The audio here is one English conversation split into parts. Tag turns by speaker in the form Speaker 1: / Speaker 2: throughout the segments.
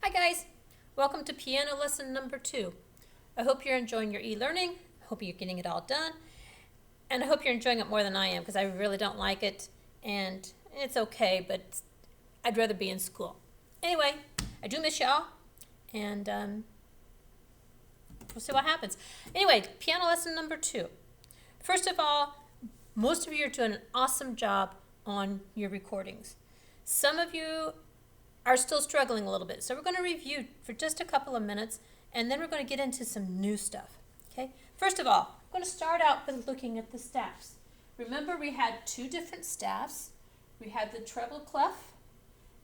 Speaker 1: Hi guys, welcome to piano lesson number 2. I hope you're enjoying your e-learning. I hope you're getting it all done. And I hope you're enjoying it more than I am because I really don't like it and it's okay, but I'd rather be in school. Anyway, I do miss y'all and we'll see what happens. Anyway, piano lesson number 2. First of all, most of you are doing an awesome job on your recordings. Some of you are still struggling a little bit. So we're going to review for just a couple of minutes and then we're going to get into some new stuff. Okay? First of all, I'm going to start out with looking at the staffs. Remember we had 2 different staffs. We had the treble clef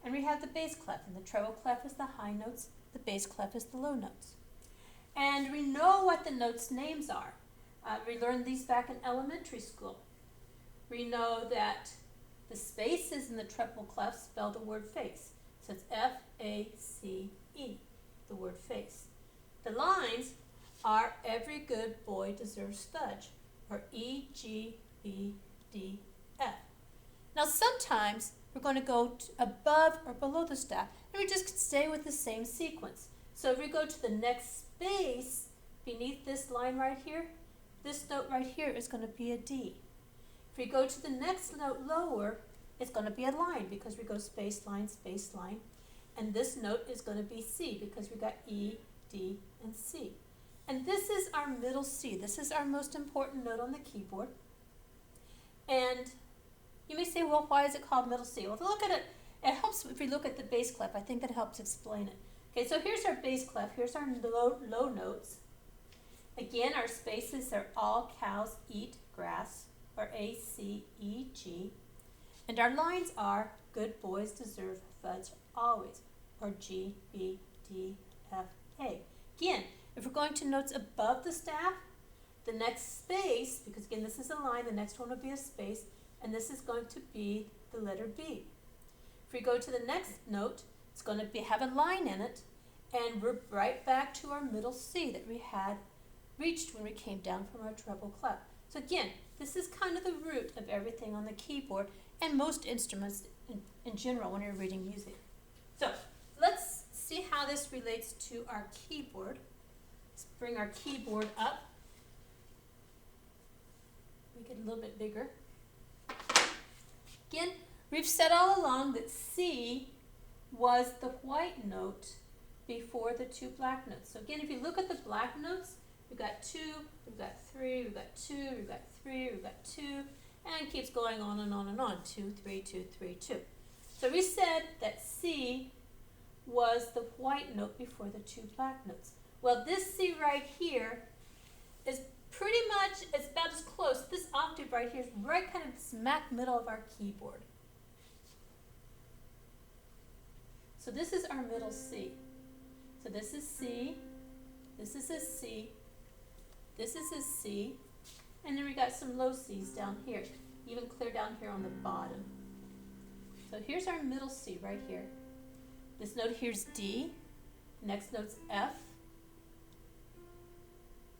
Speaker 1: and we had the bass clef. And the treble clef is the high notes, the bass clef is the low notes. And we know what the notes' names are. We learned these back in elementary school. We know that the spaces in the treble clef spell the word face. So it's F-A-C-E, the word face. The lines are every good boy deserves fudge, or E-G-B-D-F. Now sometimes we're going to go above or below the staff, and we just stay with the same sequence. So if we go to the next space beneath this line right here, this note right here is going to be a D. If we go to the next note lower, it's going to be a line because we go space, line, and this note is going to be C because we got E, D, and C. And this is our middle C. This is our most important note on the keyboard. And you may say, well, why is it called middle C? Well, to look at it, it helps if we look at the bass clef. I think that helps explain it. Okay, so here's our bass clef. Here's our low notes. Again, our spaces are all cows eat grass, or A-C-E-G. And our lines are good boys deserve fudge always, or G-B-D-F-A. Again, if we're going to notes above the staff, the next space, because again this is a line, the next one will be a space, and this is going to be the letter B. If we go to the next note, it's going to have a line in it, and we're right back to our middle C that we had reached when we came down from our treble clef. So again, this is kind of the root of everything on the keyboard and most instruments in general when you're reading music. So let's see how this relates to our keyboard. Let's bring our keyboard up. Make it a little bit bigger. Again, we've said all along that C was the white note before the 2 black notes. So again, if you look at the black notes, we've got 2, we've got 3, we've got 2, we've got 3, we've got 2, and it keeps going on and on and on. 2, 3, 2, 3, 2. So we said that C was the white note before the 2 black notes. Well, this C right here is pretty much, it's about as close. This octave right here is right kind of smack middle of our keyboard. So this is our middle C. So this is C, this is a C, this is a C, and then we got some low C's down here, even clear down here on the bottom. So here's our middle C right here. This note here's D, next note's F,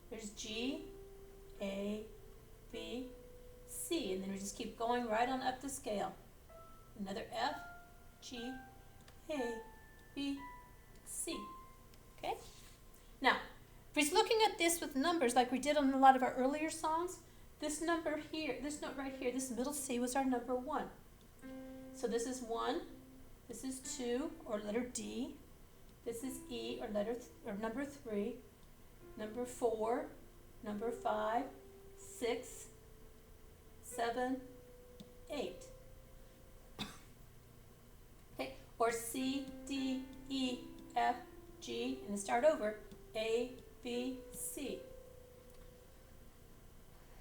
Speaker 1: there's G, A, B, C, and then we just keep going right on up the scale. Another F, G, A, B, C. Okay? Now, if we're looking at this with numbers like we did on a lot of our earlier songs, this number here, this note right here, this middle C was our number 1. So this is 1, this is 2, or letter D, this is E, or number 3, number 4, number 5, 6, 7, 8. Okay, or C, D, E, F, G, and start over, A, B, C.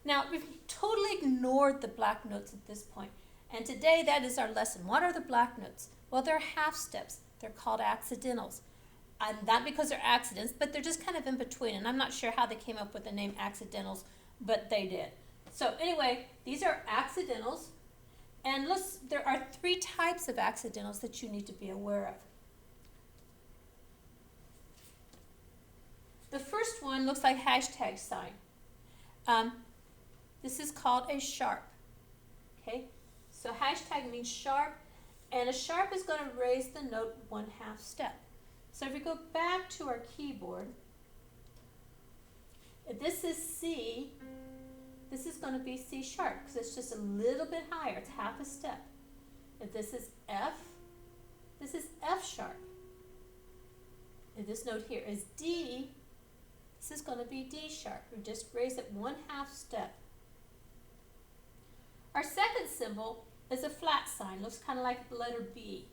Speaker 1: Now, we've totally ignored the black notes at this point, and today that is our lesson. What are the black notes? Well, they're half steps. They're called accidentals. Not because they're accidents, but they're just kind of in between, and I'm not sure how they came up with the name accidentals, but they did. So anyway, these are accidentals, and there are 3 types of accidentals that you need to be aware of. The first one looks like hashtag sign. This is called a sharp. Okay, so hashtag means sharp, and a sharp is going to raise the note 1/2 step. So if we go back to our keyboard, if this is C, this is going to be C sharp because it's just a little bit higher. It's half a step. If this is F, this is F sharp. If this note here is D, this is going to be D sharp. We just raise it 1/2 step. Our second symbol is a flat sign. Looks kind of like the letter B.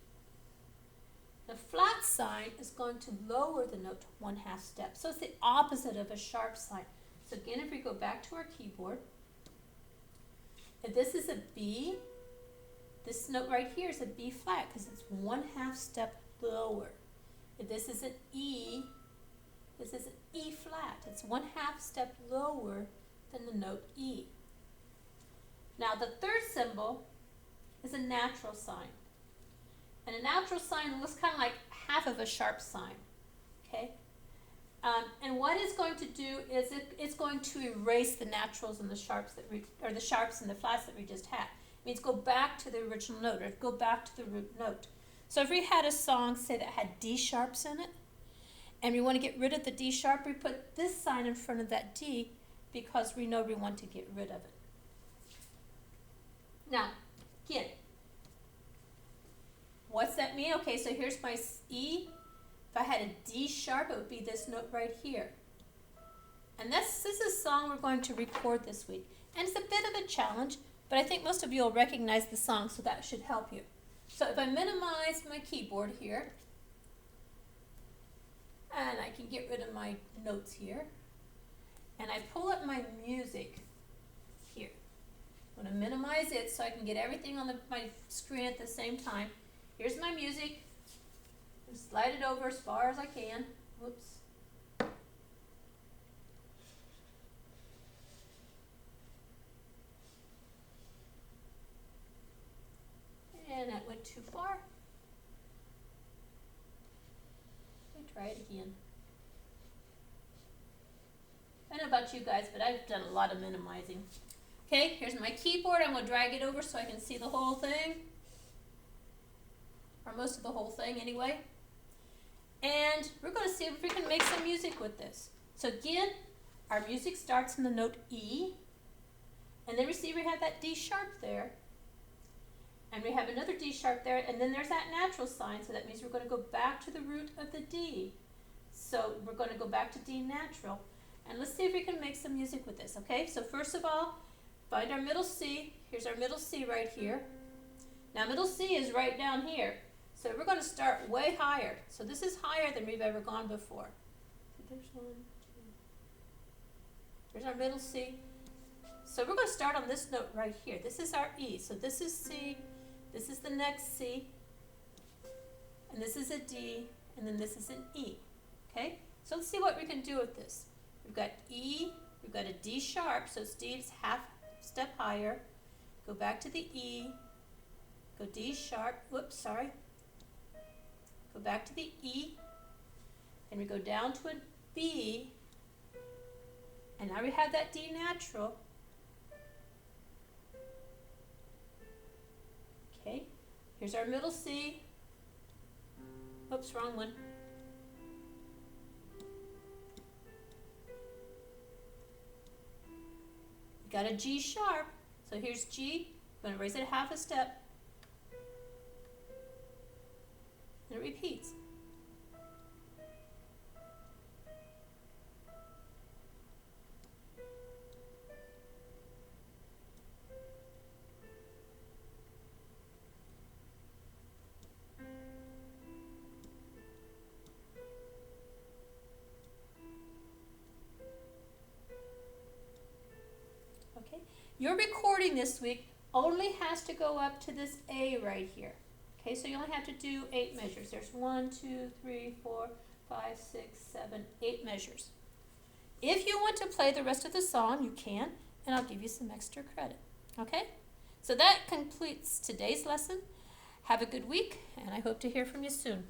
Speaker 1: The flat sign is going to lower the note 1/2 step. So it's the opposite of a sharp sign. So again, if we go back to our keyboard, if this is a B, this note right here is a B flat because it's 1/2 step lower. If this is an E, this is an E flat. It's 1/2 step lower than the note E. Now the third symbol is a natural sign. And a natural sign looks kind of like half of a sharp sign, okay? And what it's going to do is it's going to erase the naturals and the sharps or the sharps and the flats that we just had. It means go back to the original note or go back to the root note. So if we had a song, say, that had D sharps in it, and we want to get rid of the D sharp, we put this sign in front of that D because we know we want to get rid of it. Now, again, what's that mean? Okay, so here's my E. If I had a D sharp, it would be this note right here. And this is a song we're going to record this week. And it's a bit of a challenge, but I think most of you will recognize the song, so that should help you. So if I minimize my keyboard here, and I can get rid of my notes here, and I pull up my music here. I'm going to minimize it so I can get everything on my screen at the same time. Here's my music. Slide it over as far as I can. Whoops. And that went too far. Let me try it again. I don't know about you guys, but I've done a lot of minimizing. Okay, here's my keyboard. I'm going to drag it over so I can see the whole thing. Or most of the whole thing anyway. And we're going to see if we can make some music with this. So again, our music starts in the note E. And then we see we have that D sharp there. And we have another D sharp there. And then there's that natural sign. So that means we're going to go back to the root of the D. So we're going to go back to D natural. And let's see if we can make some music with this. Okay, so first of all, find our middle C. Here's our middle C right here. Now middle C is right down here. So we're going to start way higher. So this is higher than we've ever gone before. So there's one, two. There's our middle C. So we're going to start on this note right here. This is our E. So this is C. This is the next C. And this is a D. And then this is an E. Okay? So let's see what we can do with this. We've got E. We've got a D sharp. So D's half step higher. Go back to the E. Go D sharp. Whoops, sorry. Go back to the E, and we go down to a B, and now we have that D natural. Okay, here's our middle C. Oops, wrong one. We got a G sharp, so here's G. I'm going to raise it half a step. And it repeats. Okay, your recording this week only has to go up to this A right here. Okay, so you only have to do 8 measures. There's 1, 2, 3, 4, 5, 6, 7, 8 measures. If you want to play the rest of the song, you can, and I'll give you some extra credit. Okay? So that completes today's lesson. Have a good week, and I hope to hear from you soon.